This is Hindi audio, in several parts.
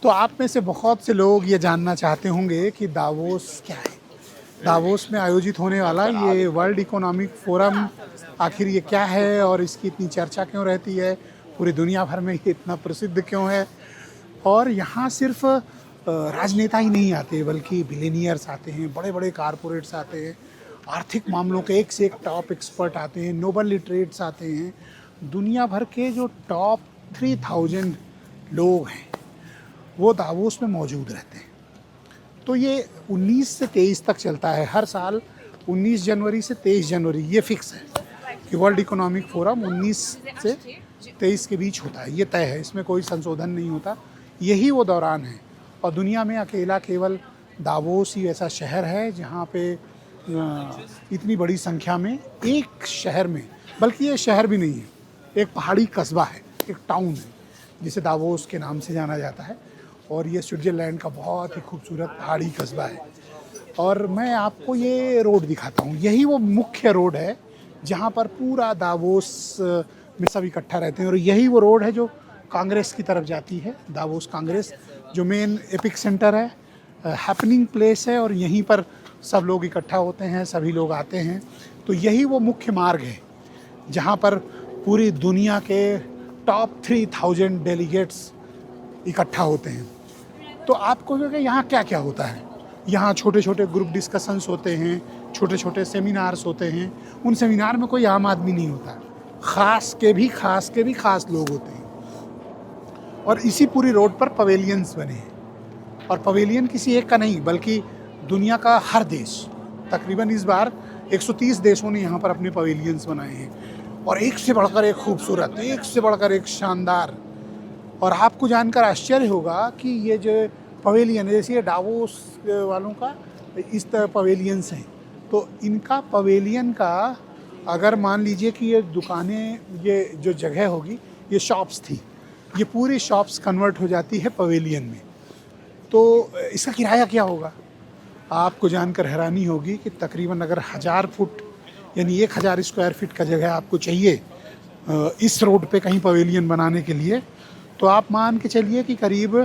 तो आप में से बहुत से लोग ये जानना चाहते होंगे कि दावोस क्या है। दावोस में आयोजित होने वाला ये वर्ल्ड इकोनॉमिक फोरम आखिर ये क्या है और इसकी इतनी चर्चा क्यों रहती है, पूरी दुनिया भर में ये इतना प्रसिद्ध क्यों है। और यहाँ सिर्फ राजनेता ही नहीं आते बल्कि बिलियनियर्स आते हैं, बड़े बड़े कारपोरेट्स आते हैं, आर्थिक मामलों के एक से एक टॉप एक्सपर्ट आते हैं, नोबल लिटरेट्स आते हैं। दुनिया भर के जो टॉप 3000 लोग हैं वो दावोस में मौजूद रहते हैं। तो ये 19 से 23 तक चलता है हर साल। 19 जनवरी से 23 जनवरी ये फिक्स है कि वर्ल्ड इकोनॉमिक फोरम 19 से 23 के बीच होता है, ये तय है, इसमें कोई संशोधन नहीं होता। यही वो दौरान है और दुनिया में अकेला केवल दावोस ही ऐसा शहर है जहाँ पे इतनी बड़ी संख्या में एक शहर में, बल्कि ये शहर भी नहीं है, एक पहाड़ी कस्बा है, एक टाउन है जिसे दावोस के नाम से जाना जाता है। और ये स्विट्ज़रलैंड का बहुत ही खूबसूरत पहाड़ी कस्बा है। और मैं आपको ये रोड दिखाता हूँ, यही वो मुख्य रोड है जहाँ पर पूरा दावोस में सब इकट्ठा रहते हैं। और यही वो रोड है जो कांग्रेस की तरफ जाती है, दावोस कांग्रेस जो मेन एपिक सेंटर है, हैपनिंग प्लेस है, और यहीं पर सब लोग इकट्ठा होते हैं, सभी लोग आते हैं। तो यही वो मुख्य मार्ग है जहाँ पर पूरी दुनिया के टॉप 3000 डेलीगेट्स इकट्ठा होते हैं। तो आपको जो है यहाँ क्या क्या होता है, यहाँ छोटे छोटे ग्रुप डिस्कशंस होते हैं, छोटे छोटे सेमिनार्स होते हैं। उन सेमिनार में कोई आम आदमी नहीं होता, खास के भी खास लोग होते हैं। और इसी पूरी रोड पर पवेलियंस बने हैं, और पवेलियन किसी एक का नहीं बल्कि दुनिया का हर देश, तकरीबन इस बार 130 देशों ने यहाँ पर अपने पवेलियंस बनाए हैं। और एक से बढ़कर एक खूबसूरत, एक से बढ़कर एक शानदार। और आपको जानकर आश्चर्य होगा कि ये जो पवेलियन है, जैसे ये डावोस वालों का इस तरह पवेलियंस हैं, तो इनका पवेलियन का अगर मान लीजिए कि ये दुकानें, ये जो जगह होगी, ये शॉप्स थी, ये पूरी शॉप्स कन्वर्ट हो जाती है पवेलियन में। तो इसका किराया क्या होगा आपको जानकर हैरानी होगी कि तकरीबन अगर 1000 फुट यानी 1000 स्क्वायर फीट का जगह आपको चाहिए इस रोड पे कहीं पवेलियन बनाने के लिए, तो आप मान के चलिए कि करीब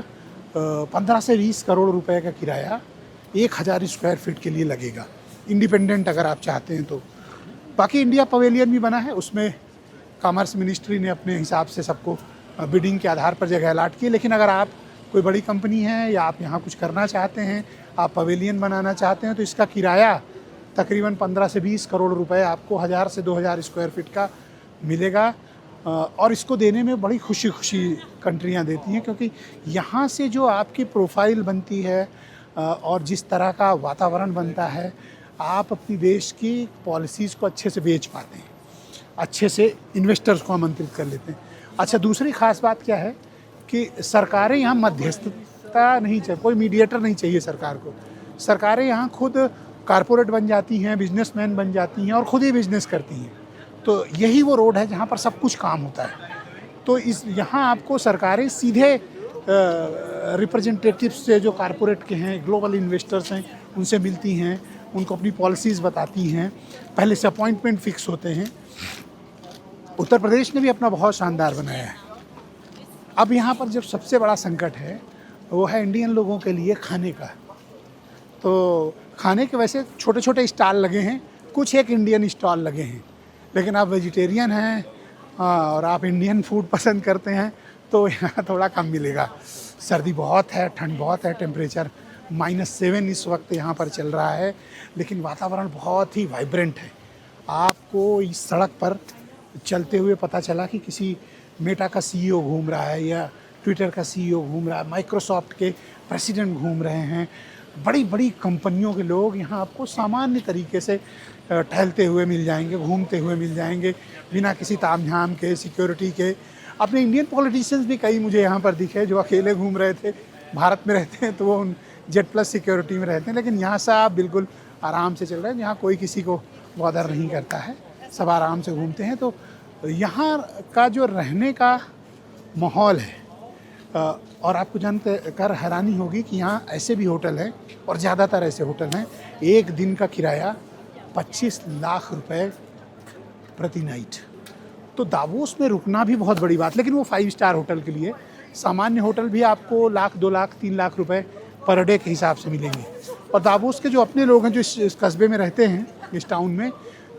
15 से 20 करोड़ रुपए का किराया 1000 स्क्वायर फीट के लिए लगेगा, इंडिपेंडेंट अगर आप चाहते हैं तो। बाकी इंडिया पवेलियन भी बना है, उसमें कॉमर्स मिनिस्ट्री ने अपने हिसाब से सबको बिडिंग के आधार पर जगह अलाट की। लेकिन अगर आप कोई बड़ी कंपनी है या आप यहाँ कुछ करना चाहते हैं, आप पवेलियन बनाना चाहते हैं, तो इसका किराया तकरीबन 15 से 20 करोड़ रुपए आपको 1000 से 2000 स्क्वायर फीट का मिलेगा। और इसको देने में बड़ी खुशी कंट्रियाँ देती हैं, क्योंकि यहाँ से जो आपकी प्रोफाइल बनती है और जिस तरह का वातावरण बनता है, आप अपनी देश की पॉलिसीज़ को अच्छे से बेच पाते हैं, अच्छे से इन्वेस्टर्स को आमंत्रित कर लेते हैं। अच्छा, दूसरी ख़ास बात क्या है कि सरकारें यहाँ मध्यस्थता नहीं चाहिए, कोई मीडिएटर नहीं चाहिए सरकार को। सरकारें यहाँ खुद कारपोरेट बन जाती हैं, बिजनेसमैन बन जाती हैं और ख़ुद ही बिजनेस करती हैं। तो यही वो रोड है जहाँ पर सब कुछ काम होता है। तो इस यहाँ आपको सरकारें सीधे रिप्रेजेंटेटिव्स से, जो कारपोरेट के हैं, ग्लोबल इन्वेस्टर्स हैं, उनसे मिलती हैं, उनको अपनी पॉलिसीज़ बताती हैं, पहले से अपॉइंटमेंट फिक्स होते हैं। उत्तर प्रदेश ने भी अपना बहुत शानदार बनाया है। अब यहाँ पर जब सबसे बड़ा संकट है वो है इंडियन लोगों के लिए खाने का। तो खाने के वैसे छोटे छोटे स्टॉल लगे हैं, कुछ एक इंडियन स्टॉल लगे हैं, लेकिन आप वेजिटेरियन हैं और आप इंडियन फूड पसंद करते हैं तो यहाँ थोड़ा कम मिलेगा। सर्दी बहुत है, ठंड बहुत है, टेम्परेचर -7 इस वक्त यहाँ पर चल रहा है, लेकिन वातावरण बहुत ही वाइब्रेंट है। आपको इस सड़क पर चलते हुए पता चला कि किसी मेटा का सीईओ घूम रहा है या ट्विटर का सीईओ घूम रहा है, माइक्रोसॉफ्ट के प्रेसिडेंट घूम रहे हैं, बड़ी बड़ी कंपनियों के लोग यहाँ आपको सामान्य तरीके से टहलते हुए मिल जाएंगे, घूमते हुए मिल जाएंगे, बिना किसी तामझाम के, सिक्योरिटी के। अपने इंडियन पॉलिटिशियंस भी कई मुझे यहाँ पर दिखे जो अकेले घूम रहे थे। भारत में रहते हैं तो वो जेड प्लस सिक्योरिटी में रहते हैं, लेकिन यहाँ से आप बिल्कुल आराम से चल रहे हैं, यहाँ कोई किसी को बॉदर नहीं करता है, सब आराम से घूमते हैं। तो यहाँ का जो रहने का माहौल है, और आपको जानकर हैरानी होगी कि यहाँ ऐसे भी होटल हैं, और ज़्यादातर ऐसे होटल हैं, एक दिन का किराया 25 लाख रुपए प्रति नाइट। तो दावोस में रुकना भी बहुत बड़ी बात, लेकिन वो 5 स्टार होटल के लिए, सामान्य होटल भी आपको लाख 2 लाख 3 लाख रुपए पर डे के हिसाब से मिलेंगे। और दावोस के जो अपने लोग हैं जो इस कस्बे में रहते हैं, इस टाउन में,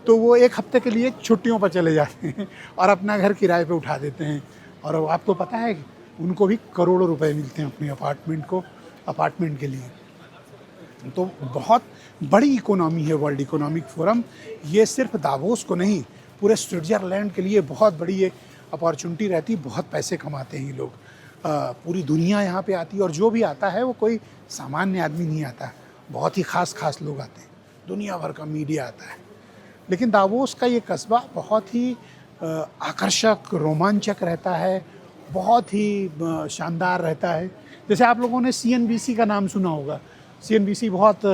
तो वो एक हफ्ते के लिए छुट्टियों पर चले जाते हैं और अपना घर किराए पे उठा देते हैं। और आपको पता है उनको भी करोड़ों रुपए मिलते हैं अपने अपार्टमेंट के लिए। तो बहुत बड़ी इकोनॉमी है वर्ल्ड इकोनॉमिक फोरम। ये सिर्फ दावोस को नहीं, पूरे स्विट्ज़रलैंड के लिए बहुत बड़ी एक अपॉर्चुनिटी रहती है। बहुत पैसे कमाते हैं ये लोग, पूरी दुनिया यहाँ पे आती है। और जो भी आता है वो कोई सामान्य आदमी नहीं आता, बहुत ही खास लोग आते हैं, दुनिया भर का मीडिया आता है। लेकिन दावोस का ये कस्बा बहुत ही आकर्षक, रोमांचक रहता है, बहुत ही शानदार रहता है। जैसे आप लोगों ने CNBC का नाम सुना होगा। CNBC बहुत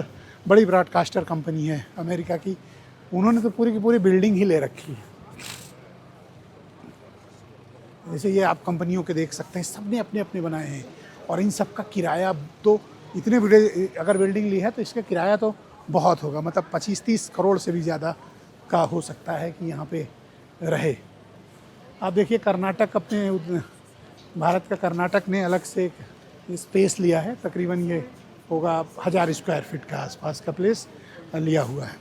बड़ी ब्रॉडकास्टर कंपनी है अमेरिका की। उन्होंने तो पूरी की पूरी बिल्डिंग ही ले रखी है। जैसे ये आप कंपनियों के देख सकते हैं, सब ने अपने अपने बनाए हैं। और इन सब का किराया तो इतने बड़े, अगर बिल्डिंग ली है तो इसका किराया तो बहुत होगा, मतलब 25-30 करोड़ से भी ज़्यादा का हो सकता है कि यहाँ पे रहे। आप देखिए कर्नाटक, अपने भारत का कर्नाटक ने अलग से एक स्पेस लिया है, तकरीबन ये होगा 1000 स्क्वायर फीट का आसपास का प्लेस लिया हुआ है।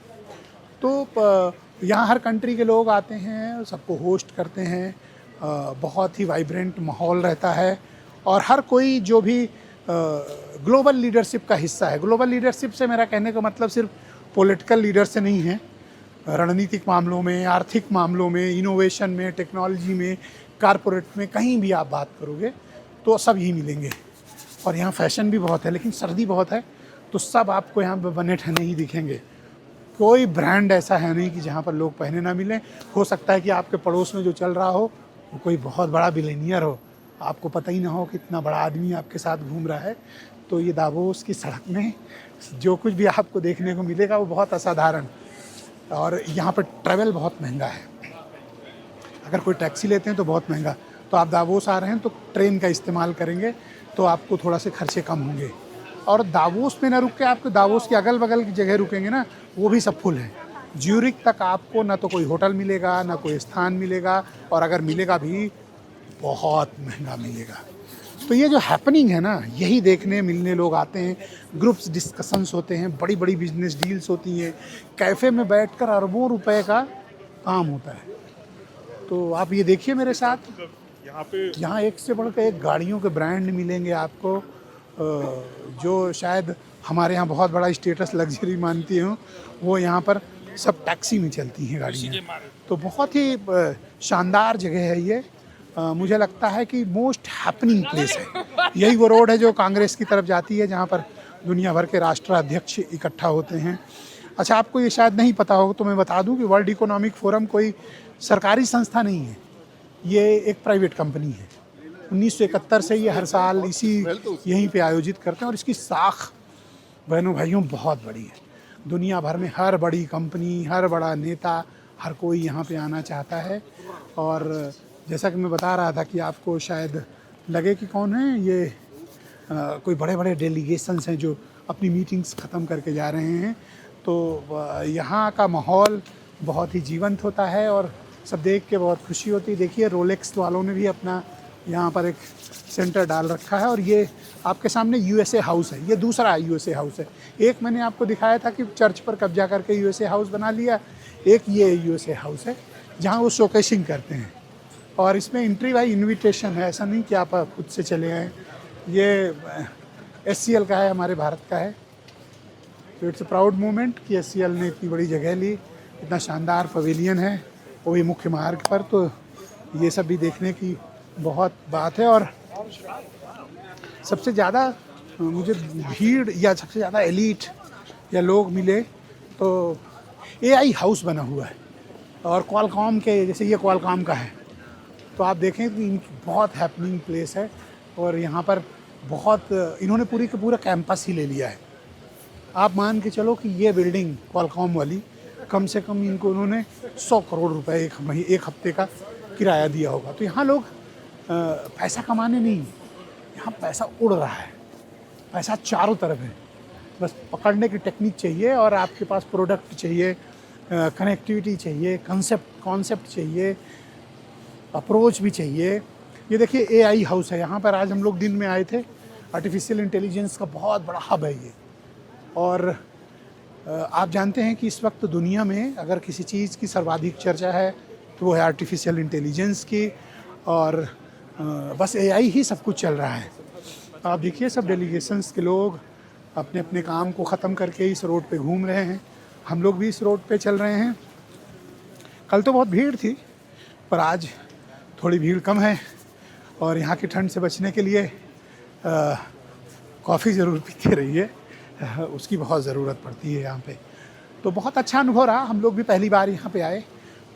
तो यहाँ हर कंट्री के लोग आते हैं, सबको होस्ट करते हैं, बहुत ही वाइब्रेंट माहौल रहता है। और हर कोई जो भी ग्लोबल लीडरशिप का हिस्सा है, ग्लोबल लीडरशिप से मेरा कहने का मतलब सिर्फ पॉलिटिकल लीडर से नहीं है, रणनीतिक मामलों में, आर्थिक मामलों में, इनोवेशन में, टेक्नोलॉजी में, कारपोरेट में, कहीं भी आप बात करोगे तो सब ही मिलेंगे। और यहाँ फैशन भी बहुत है, लेकिन सर्दी बहुत है तो सब आपको यहाँ पे बने ठहने ही दिखेंगे। कोई ब्रांड ऐसा है नहीं कि जहाँ पर लोग पहने ना मिलें। हो सकता है कि आपके पड़ोस में जो चल रहा हो वो कोई बहुत बड़ा बिलियनियर हो, आपको पता ही ना हो कि इतना बड़ा आदमी आपके साथ घूम रहा है। तो ये दावोस की सड़क में जो कुछ भी आपको देखने को मिलेगा वो बहुत असाधारण। और यहाँ पर ट्रैवल बहुत महंगा है, अगर कोई टैक्सी लेते हैं तो बहुत महंगा। तो आप दावोस आ रहे हैं तो ट्रेन का इस्तेमाल करेंगे तो आपको थोड़ा से खर्चे कम होंगे। और दावोस में ना रुक के आपको दावोस के अगल बगल की जगह रुकेंगे ना, वो भी सब फुल है। ज्यूरिक तक आपको ना तो कोई होटल मिलेगा, ना कोई स्थान मिलेगा, और अगर मिलेगा भी बहुत महंगा मिलेगा। तो ये जो हैपनिंग है ना, यही देखने मिलने लोग आते हैं। ग्रुप्स डिस्कशंस होते हैं, बड़ी बड़ी बिजनेस डील्स होती हैं, कैफ़े में बैठकर अरबों रुपए का काम होता है। तो आप ये देखिए मेरे साथ, यहाँ एक से बढ़कर एक गाड़ियों के ब्रांड मिलेंगे आपको, जो शायद हमारे यहाँ बहुत बड़ा स्टेटस लग्जरी मानती हूँ, वो यहाँ पर सब टैक्सी में चलती हैं गाड़ियाँ। तो बहुत ही शानदार जगह है ये। मुझे लगता है कि मोस्ट हैपनिंग प्लेस है। यही वो रोड है जो कांग्रेस की तरफ जाती है, जहाँ पर दुनिया भर के राष्ट्राध्यक्ष इकट्ठा होते हैं। अच्छा, आपको ये शायद नहीं पता होगा तो मैं बता दूं कि वर्ल्ड इकोनॉमिक फोरम कोई सरकारी संस्था नहीं है, ये एक प्राइवेट कंपनी है। 1971 से ये हर साल यहीं पे आयोजित करते हैं। और इसकी साख बहनों भाइयों बहुत बड़ी है। दुनिया भर में हर बड़ी कंपनी, हर बड़ा नेता, हर कोई यहाँ पे आना चाहता है। और जैसा कि मैं बता रहा था कि आपको शायद लगे कि कौन है ये, कोई बड़े बड़े डेलीगेशंस हैं जो अपनी मीटिंग्स ख़त्म करके जा रहे हैं। तो यहाँ का माहौल बहुत ही जीवंत होता है और सब देख के बहुत खुशी होती है। देखिए रोलेक्स वालों ने भी अपना यहाँ पर एक सेंटर डाल रखा है। और ये आपके सामने USA हाउस है, ये दूसरा USA हाउस है। एक मैंने आपको दिखाया था कि चर्च पर कब्जा करके USA हाउस बना लिया, एक ये USA हाउस है जहाँ वो शोकेसिंग करते हैं। और इसमें एंट्री बाई इनविटेशन है, ऐसा नहीं कि आप खुद से चले आएँ। ये SCL का है, हमारे भारत का है। तो इट्स अ प्राउड मोमेंट कि SCL ने इतनी बड़ी जगह ली, इतना शानदार पवेलियन है, वो भी मुख्य मार्ग पर। तो ये सब भी देखने की बहुत बात है। और सबसे ज़्यादा मुझे भीड़ या सबसे ज़्यादा एलीट या लोग मिले तो AI हाउस बना हुआ है, और क्वालकॉम के, जैसे ये क्वालकॉम का है, तो आप देखें कि बहुत हैपनिंग प्लेस है। और यहाँ पर बहुत, इन्होंने पूरी का पूरा कैंपस ही ले लिया है। आप मान के चलो कि ये बिल्डिंग क्वालकॉम वाली, कम से कम इनको उन्होंने 100 करोड़ रुपए एक हफ्ते का किराया दिया होगा। तो यहाँ लोग पैसा कमाने नहीं, यहाँ पैसा उड़ रहा है, पैसा चारों तरफ है। बस पकड़ने की टेक्निक चाहिए और आपके पास प्रोडक्ट चाहिए, कनेक्टिविटी चाहिए, कॉन्सेप्ट चाहिए, अप्रोच भी चाहिए। ये देखिए एआई हाउस है, यहाँ पर आज हम लोग दिन में आए थे। आर्टिफिशियल इंटेलिजेंस का बहुत बड़ा हब है ये। और आप जानते हैं कि इस वक्त दुनिया में अगर किसी चीज़ की सर्वाधिक चर्चा है तो वो है आर्टिफिशियल इंटेलिजेंस की, और बस एआई ही सब कुछ चल रहा है। आप देखिए सब डेलीगेशंस के लोग अपने अपने काम को ख़त्म करके इस रोड पे घूम रहे हैं। हम लोग भी इस रोड पे चल रहे हैं। कल तो बहुत भीड़ थी, पर आज थोड़ी भीड़ कम है। और यहाँ की ठंड से बचने के लिए कॉफ़ी ज़रूर पीते रहिए, उसकी बहुत ज़रूरत पड़ती है यहाँ पे। तो बहुत अच्छा अनुभव रहा। हम लोग भी पहली बार यहाँ पे आए,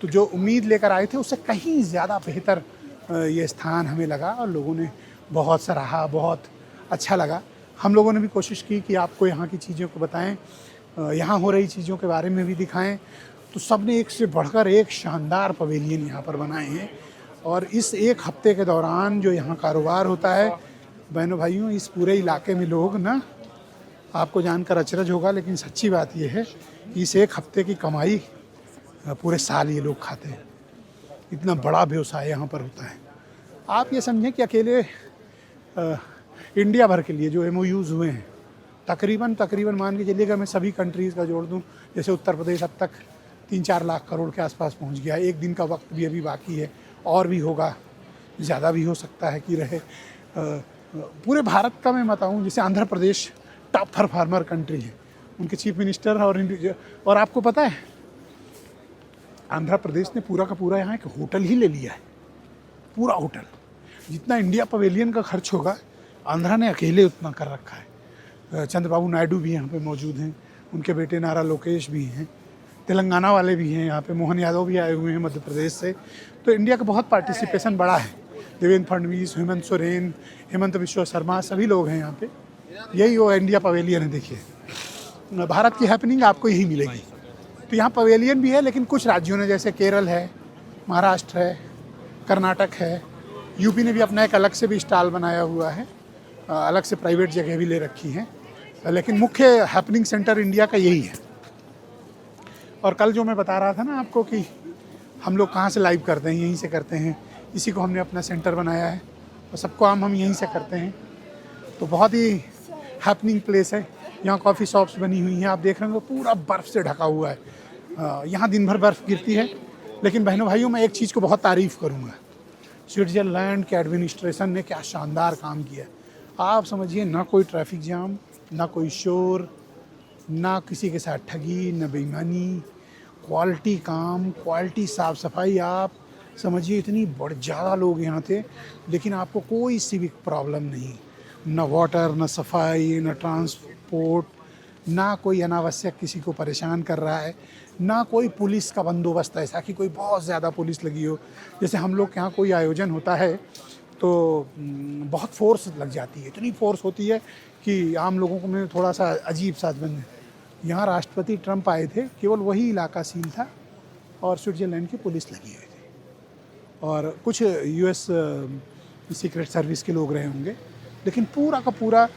तो जो उम्मीद लेकर आए थे उससे कहीं ज़्यादा बेहतर ये स्थान हमें लगा, और लोगों ने बहुत सराहा, बहुत अच्छा लगा। हम लोगों ने भी कोशिश की कि आपको यहाँ की चीज़ों को बताएं, यहाँ हो रही चीज़ों के बारे में भी दिखाएं। तो सब ने एक से बढ़कर एक शानदार पवेलियन यहाँ पर बनाए हैं। और इस एक हफ्ते के दौरान जो यहाँ कारोबार होता है, बहनों भाइयों, इस पूरे इलाके में लोग ना, आपको जानकर अचरज होगा लेकिन सच्ची बात यह है कि इस एक हफ्ते की कमाई पूरे साल ये लोग खाते हैं। इतना बड़ा व्यवसाय यहाँ पर होता है। आप ये समझें कि अकेले इंडिया भर के लिए जो MOUs हुए हैं, तकरीबन मान के चलिएगा, मैं सभी कंट्रीज़ का जोड़ दूँ, जैसे उत्तर प्रदेश अब तक 3-4 लाख करोड़ के आसपास पहुँच गया। एक दिन का वक्त भी अभी बाकी है, और भी होगा, ज़्यादा भी हो सकता है कि रहे। पूरे भारत का मैं बताऊँ, जैसे Andhra Pradesh top performer country है, उनके चीफ मिनिस्टर और आपको पता है आंध्र प्रदेश ने पूरा का पूरा यहाँ एक होटल ही ले लिया है। पूरा होटल, जितना इंडिया पवेलियन का खर्च होगा, आंध्रा ने अकेले उतना कर रखा है। चंद्रबाबू नायडू भी यहाँ पे मौजूद हैं, उनके बेटे नारा लोकेश भी हैं, तेलंगाना वाले भी हैं यहाँ पे, मोहन यादव भी आए हुए हैं मध्य प्रदेश से। तो इंडिया का बहुत पार्टिसिपेशन बड़ा है। देवेंद्र फडणवीस, हेमंत सोरेन, हेमंत बिश्व शर्मा, सभी लोग हैं यहाँ पे। यही वो इंडिया पवेलियन है। देखिए भारत की हैपनिंग आपको यही मिलेगी। तो यहाँ पवेलियन भी है, लेकिन कुछ राज्यों ने, जैसे केरल है, महाराष्ट्र है, कर्नाटक है, यूपी ने भी अपना एक अलग से भी स्टॉल बनाया हुआ है, अलग से प्राइवेट जगह भी ले रखी है। लेकिन मुख्य हैपनिंग सेंटर इंडिया का यही है। और कल जो मैं बता रहा था ना आपको कि हम लोग कहाँ से लाइव करते हैं, यहीं से करते हैं। इसी को हमने अपना सेंटर बनाया है और सबको हम यहीं से करते हैं। तो बहुत ही हैपनिंग प्लेस है। यहाँ कॉफ़ी शॉप्स बनी हुई हैं, आप देख रहे होंगे पूरा बर्फ़ से ढका हुआ है। यहाँ दिन भर बर्फ़ गिरती है। लेकिन बहनों भाइयों, मैं एक चीज़ को बहुत तारीफ़ करूँगा, स्विट्ज़रलैंड के एडमिनिस्ट्रेशन ने क्या शानदार काम किया। आप समझिए, ना कोई ट्रैफिक जाम, ना कोई शोर, ना किसी के साथ ठगी, ना बेईमानी, क्वालिटी काम, क्वालिटी साफ़ सफाई। आप समझिए इतनी ज़्यादा लोग यहाँ थे, लेकिन आपको कोई सिविक प्रॉब्लम नहीं, ना वाटर, ना सफाई, ना ट्रांसपोर्ट, ना कोई अनावश्यक किसी को परेशान कर रहा है, ना कोई पुलिस का बंदोबस्त ऐसा कि कोई बहुत ज़्यादा पुलिस लगी हो। जैसे हम लोग के यहाँ कोई आयोजन होता है तो बहुत फोर्स लग जाती है, इतनी फोर्स होती है कि आम लोगों को में थोड़ा सा अजीब सा बन। यहाँ राष्ट्रपति ट्रंप आए थे, केवल वही इलाका सील था और स्विट्ज़रलैंड की पुलिस लगी हुई थी, और कुछ US सीक्रेट सर्विस के लोग रहे होंगे। लेकिन पूरा का पूरा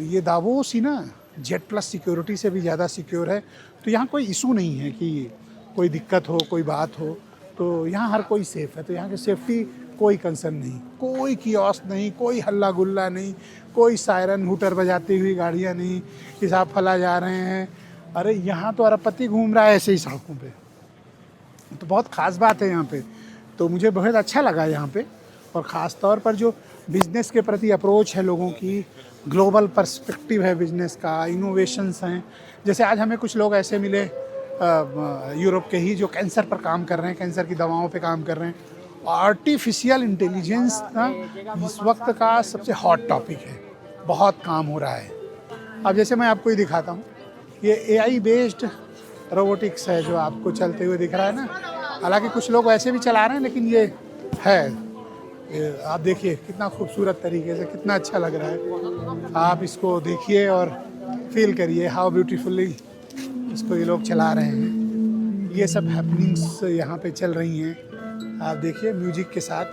ये दावोस ही ना जेट+ सिक्योरिटी से भी ज़्यादा सिक्योर है। तो यहाँ कोई इशू नहीं है कि कोई दिक्कत हो, कोई बात हो। तो यहाँ हर कोई सेफ़ है। तो यहाँ की सेफ्टी कोई कंसर्न नहीं, कोई कियोस्क नहीं, कोई हल्ला गुल्ला नहीं, कोई सायरन हूटर बजाती हुई गाड़ियाँ नहीं कि साहब फला जा रहे हैं। अरे यहाँ तो अरबपति घूम रहा है ऐसे ही सड़कों पे। तो बहुत ख़ास बात है यहाँ पे। तो मुझे बहुत अच्छा लगा यहाँ पे। और ख़ास तौर पर जो बिज़नेस के प्रति अप्रोच है लोगों की, ग्लोबल पर्सपेक्टिव है बिज़नेस का, इनोवेशंस हैं। जैसे आज हमें कुछ लोग ऐसे मिले यूरोप के ही, जो कैंसर पर काम कर रहे हैं, कैंसर की दवाओं पे काम कर रहे हैं। आर्टिफिशियल इंटेलिजेंस ना इस वक्त का सबसे हॉट टॉपिक है, बहुत काम हो रहा है। अब जैसे मैं आपको ही दिखाता हूँ, ये AI बेस्ड रोबोटिक्स है जो आपको चलते हुए दिख रहा है ना। हालांकि कुछ लोग ऐसे भी चला रहे हैं, लेकिन ये है, आप देखिए कितना खूबसूरत तरीके से, कितना अच्छा लग रहा है। आप इसको देखिए और फील करिए हाउ ब्यूटीफुली इसको ये लोग चला रहे हैं। ये सब हैपनिंग्स यहाँ पे चल रही हैं। आप देखिए म्यूजिक के साथ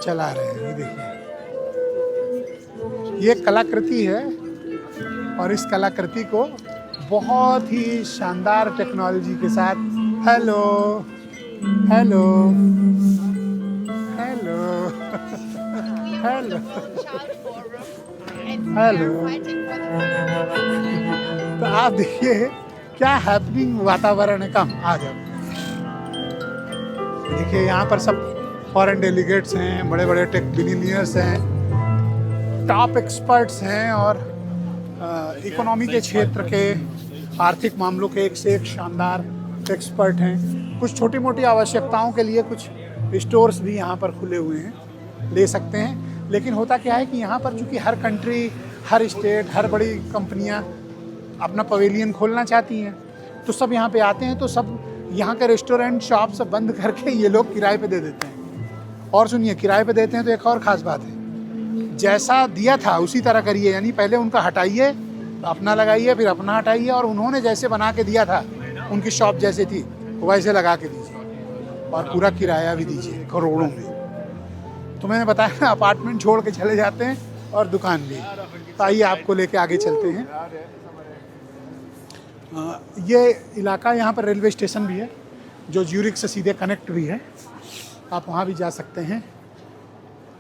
चला रहे हैं। ये देखिए, ये कलाकृति है, और इस कलाकृति को बहुत ही शानदार टेक्नोलॉजी के साथ, hello hello, Hello. Child Forum, and we Hello. are fighting for the तो आप देखिए क्या हैपनिंग वातावरण है। कम आ जाओ। देखिए यहाँ पर सब फॉरेन डेलीगेट्स हैं, बड़े बड़े टेक बिलियनियर्स हैं, टॉप एक्सपर्ट्स हैं और इकोनॉमी के क्षेत्र के आर्थिक मामलों के एक से एक शानदार एक्सपर्ट हैं। कुछ छोटी मोटी आवश्यकताओं के लिए कुछ स्टोर्स भी यहाँ पर खुले हुए हैं, ले सकते हैं। लेकिन होता क्या है कि यहाँ पर चूँकि हर कंट्री, हर स्टेट, हर बड़ी कंपनियाँ अपना पवेलियन खोलना चाहती हैं, तो सब यहाँ पे आते हैं। तो सब यहाँ के रेस्टोरेंट शॉप सब बंद करके ये लोग किराए पे दे देते हैं। और सुनिए, किराए पे देते हैं तो एक और ख़ास बात है, जैसा दिया था उसी तरह करिए। यानी पहले उनका हटाइए, अपना लगाइए, फिर अपना हटाइए, और उन्होंने जैसे बना के दिया था, उनकी शॉप जैसे थी वैसे लगा के दीजिए, और पूरा किराया भी दीजिए करोड़ों में। तो मैंने बताया ना, अपार्टमेंट छोड़ के चले जाते हैं और दुकान भी। तो आइए आपको लेके आगे चलते हैं। ये इलाका, यहाँ पर रेलवे स्टेशन भी है जो ज्यूरिख से सीधे कनेक्ट भी है, आप वहाँ भी जा सकते हैं।